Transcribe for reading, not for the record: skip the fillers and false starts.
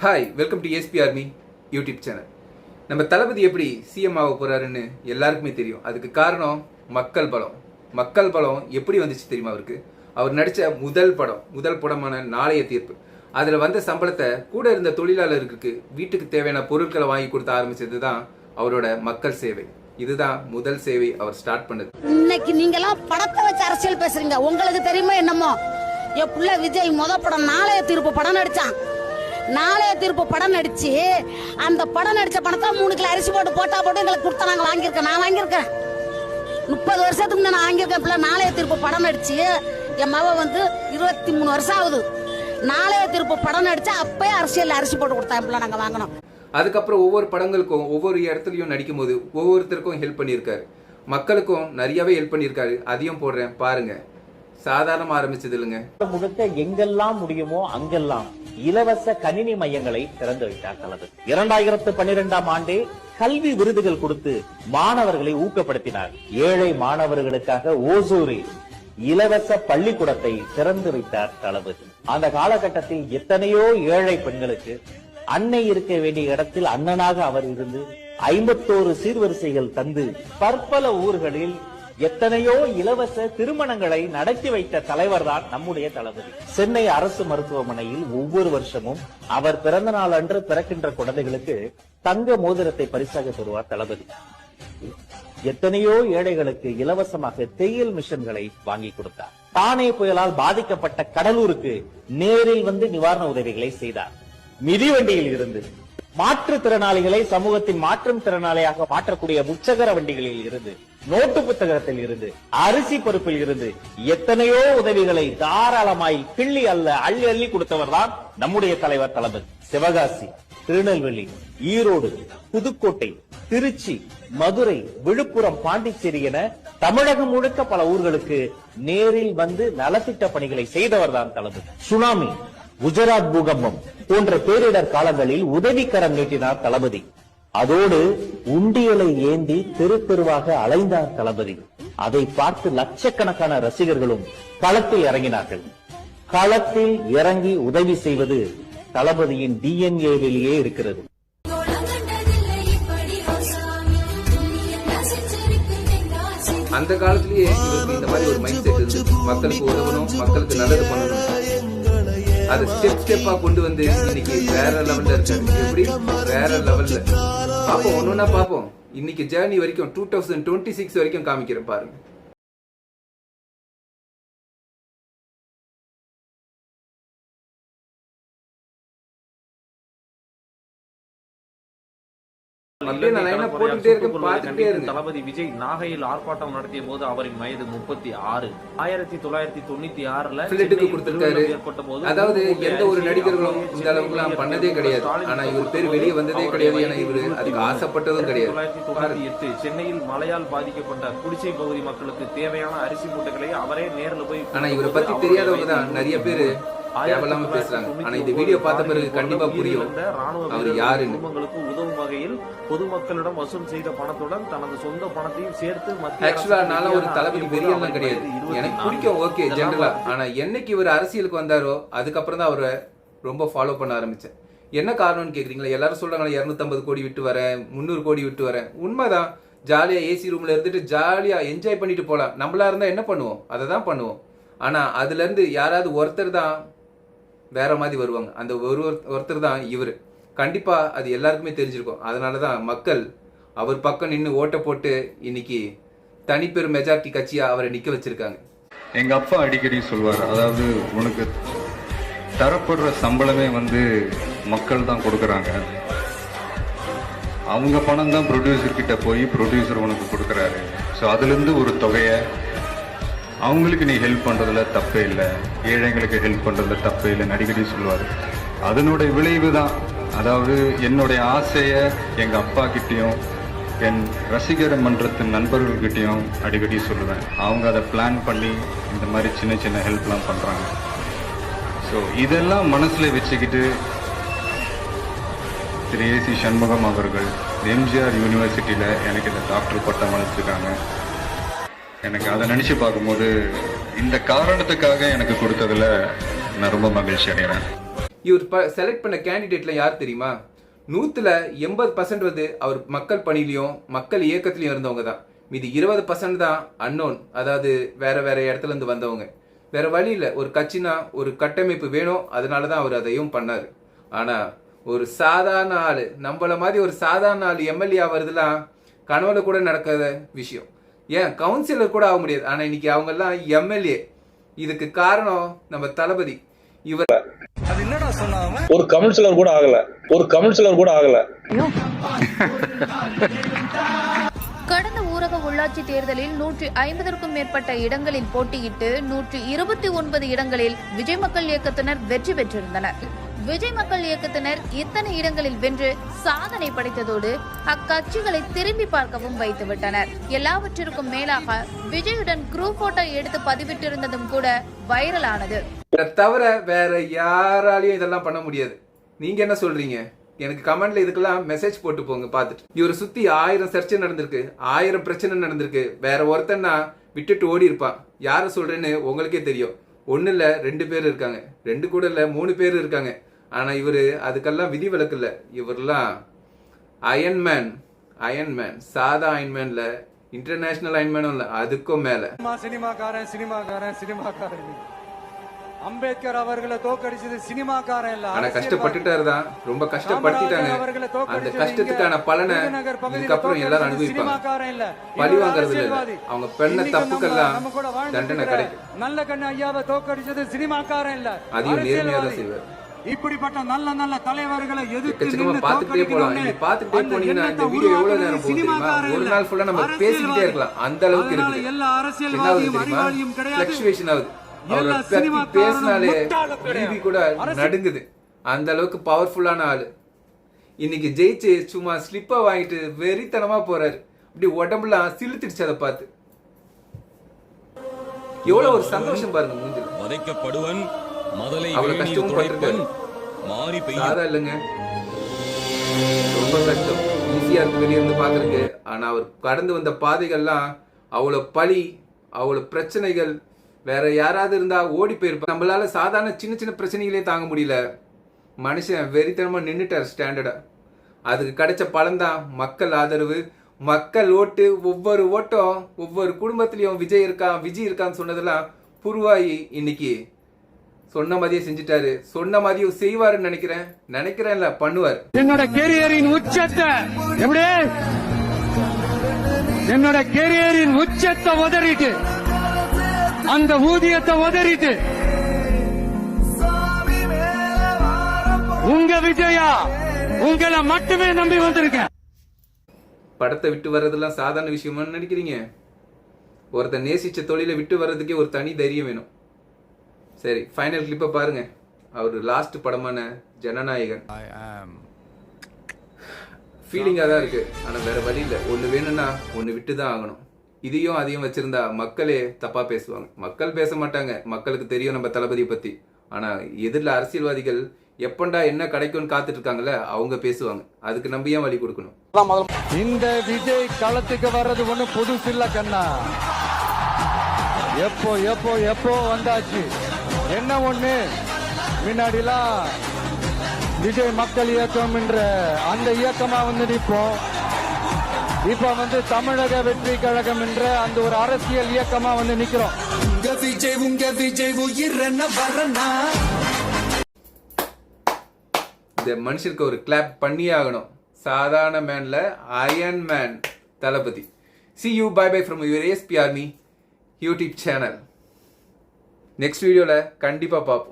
Hi, welcome to SP army YouTube channel. நம்ம தளபதி எப்படி CM ஆக போறாருன்னு எல்லாருக்குமே தெரியும். அதுக்கு காரணம் மக்கள் பலம். மக்கள் பலம் எப்படி வந்துச்சு தெரியுமா? அவருக்கு அவர் நடித்த முதல் படமான நாளைய தீர்ப்பு, அதில் வந்த சம்பளத்தை கூட இருந்த தொழிலாளருக்கு வீட்டுக்கு தேவையான பொருட்களை வாங்கி கொடுத்த ஆரம்பிச்சது தான் அவரோட மக்கள் சேவை. இதுதான் முதல் சேவை அவர் ஸ்டார்ட் பண்ணது. இன்னைக்கு நீங்க எல்லாம் படத்தை வச்சு அரசியல் பேசுறீங்க. உங்களுக்கு தெரியுமா என்னமோ என் புள்ள விஜய் படம் நாளைய தீர்ப்பு படம் நடிச்சான். நாளைய தீர்ப்பு படம் நடிச்சு அந்த படம் நடிச்ச பணத்தை 3 கிலோ அரிசி போட்டு எங்களுக்கு கொடுத்தா நாங்க வாங்கியிருக்கேன். நான் வாங்கியிருக்கேன் 30 வருஷத்துக்கு நான் வாங்கியிருக்கேன். பிள்ளை நாளைய தீர்ப்பு படம் நடிச்சு என் மவ 23 வருஷம் ஆகுது. நாளைய தீர்ப்பு படம் நடிச்சு அப்பயே அரசியல் அரிசி போட்டு கொடுத்தா பிள்ளை நாங்க வாங்கினோம். அதுக்கப்புறம் ஒவ்வொரு படங்களுக்கும் ஒவ்வொரு இடத்துலையும் நடிக்கும் போது ஒவ்வொருத்தருக்கும் ஹெல்ப் பண்ணியிருக்காரு. மக்களுக்கும் நிறையவே ஹெல்ப் பண்ணியிருக்காரு. அதையும் போடுறேன் பாருங்க. சாதாரணமா ஆரம்பிச்சது இல்லைங்க. முழுக்க எங்கெல்லாம் முடியுமோ அங்கெல்லாம் இலவச கணினி மையங்களை திறந்து வைத்தார் தளபதி. 2012ஆம் ஆண்டே கல்வி விருதுகள் கொடுத்து மாணவர்களை ஊக்கப்படுத்தினார். ஏழை மாணவர்களுக்காக ஓசூரில் இலவச பள்ளிக்கூடத்தை திறந்து வைத்தார் தளபதி. அந்த காலகட்டத்தில் எத்தனையோ ஏழை பெண்களுக்கு அன்னை இருக்க வேண்டிய இடத்தில் அண்ணனாக அவர் இருந்து 51 சீர்வரிசைகள் தந்து பற்பல ஊர்களில் எத்தனையோ இலவச திருமணங்களை நடத்தி வைத்த தலைவர் தான் நம்முடைய தளபதி. சென்னை அரசு மருத்துவமனையில் ஒவ்வொரு வருஷமும் அவர் பிறந்த நாள் அன்று பிறக்கின்ற குழந்தைகளுக்கு தங்க மோதிரத்தை பரிசாக தருவார் தளபதி. எத்தனையோ ஏழைகளுக்கு இலவசமாக தையல் மிஷன்களை வாங்கி கொடுத்தார். தானே புயலால் பாதிக்கப்பட்ட கடலூருக்கு நேரில் வந்து நிவாரண உதவிகளை செய்தார். மிதிவண்டியில் இருந்து மாற்றுத்திறனாளிகளை சமூகத்தின் மாற்றும் திறனாளியாக மாற்றக்கூடிய முச்சகர வண்டிகளில் இருந்து, நோட்டு புத்தகத்தில் இருந்து, அரிசி பருப்பில் இருந்து எத்தனையோ உதவிகளை தாராளமாய் கிள்ளி அள்ளி அள்ளி கொடுத்தவர் தான் நம்முடைய தலைவர் தளபதி. சிவகாசி, திருநெல்வேலி, ஈரோடு, புதுக்கோட்டை, திருச்சி, மதுரை, விழுப்புரம், பாண்டிச்சேரி என தமிழகம் முழுக்க பல ஊர்களுக்கு நேரில் வந்து நலத்திட்ட பணிகளை செய்தவர் தான் தளபதி. சுனாமி, குஜராத் பூகம்பம் போன்ற பேரிடர் காலங்களில் உதவிக்கரம் நீட்டினார் தளபதி. அதோடு உண்டியலை ஏந்தி தெரு தெருவாக அலைந்தார் தளபதி. அதை பார்த்து லட்சக்கணக்கான ரசிகர்களும் களத்தில் இறங்கினார்கள். களத்தில் இறங்கி உதவி செய்வது தளபதியின் டிஎன்ஏவிலேயே இருக்கிறது. அந்த காலத்திலேயே இவருக்கு இந்த மாதிரி ஒரு மைண்ட் செட் இருந்து மக்களுக்கு உதவணும், மக்களுக்கு நல்லது பண்ணணும். அதை ஸ்டெப்பா கொண்டு வந்து இன்னைக்கு வேற லெவல்ல இருக்காரு. எப்படி வேற லெவல்ல பாப்போம், ஒன்னொன்னா பாப்போம். இன்னைக்கு ஜேர்னி வரைக்கும் 2026 வரைக்கும் காமிக்கிறேன் பாருங்க. தளபதி விஜய் நாகையில் ஆர்ப்பாட்டம் நடத்திய போது அவரின் வயது 36. 1996 ஏற்பட்ட போது, அதாவது எந்த ஒரு நடிகர்களும் இந்த அளவுக்கு பண்ணதே கிடையாது. ஆனா இவர் பேர் வெளியே வந்ததே கிடையாது. ஏன்னா இவரு அதுக்கு ஆசைப்பட்டதும் கிடையாது. 1998 சென்னையில் மழையால் பாதிக்கப்பட்ட குடிசை பகுதி மக்களுக்கு தேவையான அரிசி மூட்டைகளை அவரே நேரில் போய், ஆனா இவரை பத்தி தெரியாதவங்க தான் நிறைய பேரு தேவையில்லாம பேசுறாங்க. ஆனா இந்த வீடியோ பார்த்த பிறகு கண்டிப்பா புரியும் அவர் யாருன்னு. குடும்பங்களுக்கு உதவும் வகையில் பொதுமக்களிடம் வசூல் செய்த பணத்துடன் தனது சொந்த பணத்தையும் சேர்த்து ஆக்சுவலா நான் ஒரு தளபதி வெறியெல்லாம் கிடையாது. எனக்கு பிடிக்கும், ஓகே, ஜெனரலா. ஆனா என்னைக்கு இவர் அரசியலுக்கு வந்தாரோ அதுக்கப்புறம் தான் அவரை ரொம்ப ஃபாலோ பண்ண ஆரம்பிச்சேன். என்ன காரணம்னு கேக்குறீங்களா? எல்லாரும் சொல்றாங்க 250 கோடி விட்டு வரேன், 300 கோடி விட்டு வரேன். உண்மைதான். ஜாலியா ஏசி ரூம்ல இருந்துட்டு ஜாலியா என்ஜாய் பண்ணிட்டு போலாம். நம்மளா இருந்தா என்ன பண்ணுவோம்? அதை தான் பண்ணுவோம். ஆனா அதுல இருந்து யாராவது ஒருத்தர் தான் வேற மாதிரி வருவாங்க. அந்த ஒருத்தர் தான் இவரு. கண்டிப்பா அது எல்லாருக்குமே தெரிஞ்சிருக்கும். அதனாலதான் மக்கள் அவர் பக்கம் நின்று ஓட்ட போட்டு இன்னைக்கு தனிப்பெரும் மெஜாரிட்டி கட்சியா அவரை நிக்க வச்சிருக்காங்க. எங்க அப்பா அடிக்கடி சொல்வார், அதாவது உனக்கு தரப்படுற சம்பளமே மக்கள் தான் கொடுக்கறாங்க. அவங்க பணம் தான் ப்ரொடியூசர் கிட்ட போய் ப்ரொடியூசர் உனக்கு கொடுக்கறாரு. ஸோ அதுல இருந்து ஒரு தொகையை அவங்களுக்கு நீ ஹெல்ப் பண்றதுல தப்பே இல்லை, ஏழைங்களுக்கு ஹெல்ப் பண்றதுல தப்பே இல்லைன்னு அடிக்கடி சொல்லுவார். அதனுடைய விளைவு தான், அதாவது என்னுடைய ஆசையை எங்க அப்பா கிட்டேயும் என் ரசிகர் மன்றத்தின் நண்பர்கள்கிட்டையும் அடிக்கடி சொல்லுவேன். அவங்க அதை பிளான் பண்ணி இந்த மாதிரி சின்ன சின்ன ஹெல்ப்லாம் பண்றாங்க. ஸோ இதெல்லாம் மனசுல வச்சுக்கிட்டு திரு ஏசி சண்முகம் அவர்கள் எம்ஜிஆர் யூனிவர்சிட்டியில எனக்கு இந்த டாக்டர் பட்டம் அளிச்சிருக்காங்க. எனக்கு அதை நினைச்சு பார்க்கும்போது இந்த காரணத்துக்காக எனக்கு கொடுத்ததுல நான் ரொம்ப மகிழ்ச்சி அடைகிறேன். இவர் செலக்ட் பண்ண கேண்டிடேட்ல யார் தெரியுமா? 100% வந்து அவர் மக்கள் பணியிலையும் மக்கள் இயக்கத்திலையும் இருந்தவங்க தான். மீதி 20% தான் அன்னோன், அதாவது வேற வேற இடத்துல இருந்து வந்தவங்க. வேற வழி இல்லை, ஒரு கட்சினா ஒரு கட்டமைப்பு வேணும், அதனால தான் அவர் அதையும் பண்ணாரு. ஆனா ஒரு சாதாரண ஆளு, நம்மள மாதிரி ஒரு சாதாரண ஆள் எம்எல்ஏ ஆவறதுலாம் கனவுல கூட நடக்காத விஷயம். ஏன் கவுன்சிலர் கூட ஆக முடியாது. ஆனா இன்னைக்கு அவங்க எல்லாம் எம்எல்ஏ. இதுக்கு காரணம் நம்ம தளபதி. இவர் ஒரு கவுன்சிலர் கூட ஆகல. கடந்த ஊரக உள்ளாட்சி தேர்தலில் 150க்கும் மேற்பட்ட இடங்களில் போட்டியிட்டு 129 இடங்களில் விஜய் மக்கள் இயக்கத்தினர் வெற்றி பெற்றிருந்தனர். விஜய் மக்கள் இயக்கத்தினர் இத்தனை இடங்களில் வென்று சாதனை படைத்ததோடு அக்கட்சிகளை திரும்பி பார்க்கவும் வைத்துவிட்டனர். எல்லாவற்றிற்கும் மேலாக விஜயுடன் குரூப் போட்டோ எடுத்து பதிவிட்டிருந்ததும் கூட வைரலானது. தவிர வேற யாராலையும் இதெல்லாம் பண்ண முடியாது. நீங்க என்ன சொல்றீங்க? எனக்கு கமெண்ட்ல இதுக்கெல்லாம் மெசேஜ் போட்டு போங்க பார்த்துட்டு. இவரை சுத்தி 1000 சர்ச்சை நடந்திருக்கு, 1000 பிரச்சனை நடந்திருக்கு. வேற ஒருத்தன்னா விட்டுட்டு ஓடி இருப்பான். யார சொல்றேன்னு உங்களுக்கே தெரியும். 1 இல்ல 2 பேர் இருக்காங்க, 2 கூட இல்ல 3 பேர் இருக்காங்க. ஆனா இவரு அதுக்கெல்லாம் விதி விலக்கு இல்ல. இவரெல்லாம் அயன்மேன், சாதா அயன்மேன்ல, இன்டர்நேஷனல் அயன்மேனும் இல்ல, அதுக்கும் மேல. சினிமாக்காரன் அம்பேத்கர் அவர்களை தோக்கடிச்சது சினிமாக்காரன் இல்ல. ஆனா கஷ்டப்பட்டுட்டாரு தான், ரொம்ப கஷ்டப்படுத்திட்டாங்க. அந்த கஷ்டத்துக்கான பலனை இதுக்கப்புறம் எல்லாரும் அனுபவிப்பாங்க. பழி வாங்குறது இல்ல, அவங்க பெண்ண தப்புக்கெல்லாம் தண்டனை கிடைக்கும். நல்ல கண்ணு ஐயாவை தோக்கடிச்சது சினிமாக்காரன் இல்ல, அதையும் நேர்மையா தான் செய்வார். இப்படிப்பட்ட நல்ல நல்ல தலைவர்களை எக்கச்சக்கமா பாத்துக்கிட்டே போலாம். நீங்க பாத்துக்கிட்டே போனீங்கன்னா இந்த வீடியோ எவ்வளவு நேரம் போகுது தெரியுமா? ஒரு நாள் ஃபுல்லா நம்ம பேசிக்கிட்டே இருக்கலாம். அந்த அளவுக்கு இருக்குது. என்ன ஆகுது தெரியுமா? ஃபிளக்சுவேஷன் ஆகுது. அவரை பத்தி பேசினாலே டிவி கூட நடுங்குது. அந்த அளவுக்கு பவர்ஃபுல்லான ஆளு. இன்னைக்கு ஜெயிச்சு சும்மா ஸ்லிப்பா வாங்கிட்டு வெறித்தனமா போறாரு. இப்படி உடம்புலாம் சிலுத்திடுச்சு. அதை பார்த்து எவ்வளவு ஒரு சந்தோஷம் பாருங்க மூஞ்சில. வதைக்கப்படுவன் முதலை அவ்வளவு கஷ்டமும் பட்டிருக்காரு. சாதா இல்லைங்க, ரொம்ப கஷ்டம். ஈஸியா இருக்கு வெளியே இருந்து பாக்குறதுக்கு. ஆனா அவர் கடந்து வந்த பாதைகள்லாம் அவ்வளவு பழி, அவ்வளவு பிரச்சனைகள். வேற யாராவது இருந்தா ஓடி போயிருப்பாங்க. நம்மளால சாதாரண சின்ன சின்ன பிரச்சனைகளே தாங்க முடியல. மனுஷன் வெறித்தனமா நின்னுட்டார் ஸ்டாண்டர்டா. அதுக்கு கிடைச்ச பலன்தான் மக்கள் ஆதரவு, மக்கள் ஓட்டு. ஒவ்வொரு ஓட்டம், ஒவ்வொரு குடும்பத்திலயும் விஜய் இருக்கான்னு சொன்னதெல்லாம் புருவாயி இன்னைக்கு சொன்ன மாதிரியே செஞ்சுட்டாரு. சொன்ன மாதிரியும் செய்வாருன்னு நினைக்கிறேன்ல, பண்ணுவார். என்னோட கேரியரின் உச்சத்தை எப்படி, என்னோட கேரியரின் உச்சத்தை உதறிட்டு, அந்த ஊதியத்தை உதறிட்டு, உங்க விஜயா உங்களை மட்டுமே நம்பி வந்திருக்கேன். படத்தை விட்டு வர்றதெல்லாம் சாதாரண விஷயமா நினைக்கிறீங்க? ஒருத்தர் நேசிச்ச தொழிலை விட்டு வர்றதுக்கே ஒரு தனி தைரியம் வேணும். சரி, ஃபைனல் கிளிப்பை பாருங்க. அவர் லாஸ்ட் படமான ஜனநாயகன். ஃபீலிங்கா தான் இருக்கு. ஆனா வேற வழி இல்லை. ஒண்ணு வேணும்னா ஒண்ணு விட்டு தான் ஆகணும். இதையும் அதையும் வச்சிருந்தா மக்களே தப்பா பேசுவாங்க. மக்கள் பேச மாட்டாங்க, மக்களுக்கு தெரியும் நம்ம தளபதியை பத்தி. ஆனா எதிரில் அரசியல்வாதிகள் எப்பண்டா என்ன கிடைக்கும்னு காத்துட்டு இருக்காங்கல்ல, அவங்க பேசுவாங்க. அதுக்கு நம்ம ஏன் வழி கொடுக்கணும்? இந்த விஜய் களத்துக்கு வர்றது ஒண்ணு புதுசு இல்ல கண்ணா. எப்போ வந்தாச்சு. என்ன ஒண்ணு, முன்னாடிலாம் விஜய் மக்கள் இயக்கம் என்ற அந்த இயக்கமா வந்து நிற்போம். இப்ப வந்து தமிழக வெற்றி கழகம் என்ற அந்த ஒரு அரசியல் இயக்கமா வந்து நிக்கிறோம். இந்த மனுஷனுக்கு ஒரு கிளாப் பண்ணியே ஆகணும். சாதாரண மேன்ல iron man Thalapathy. See you, bye bye from your ASP Army YouTube channel. Next வீடியோல கண்டிப்பா பார்ப்போம்.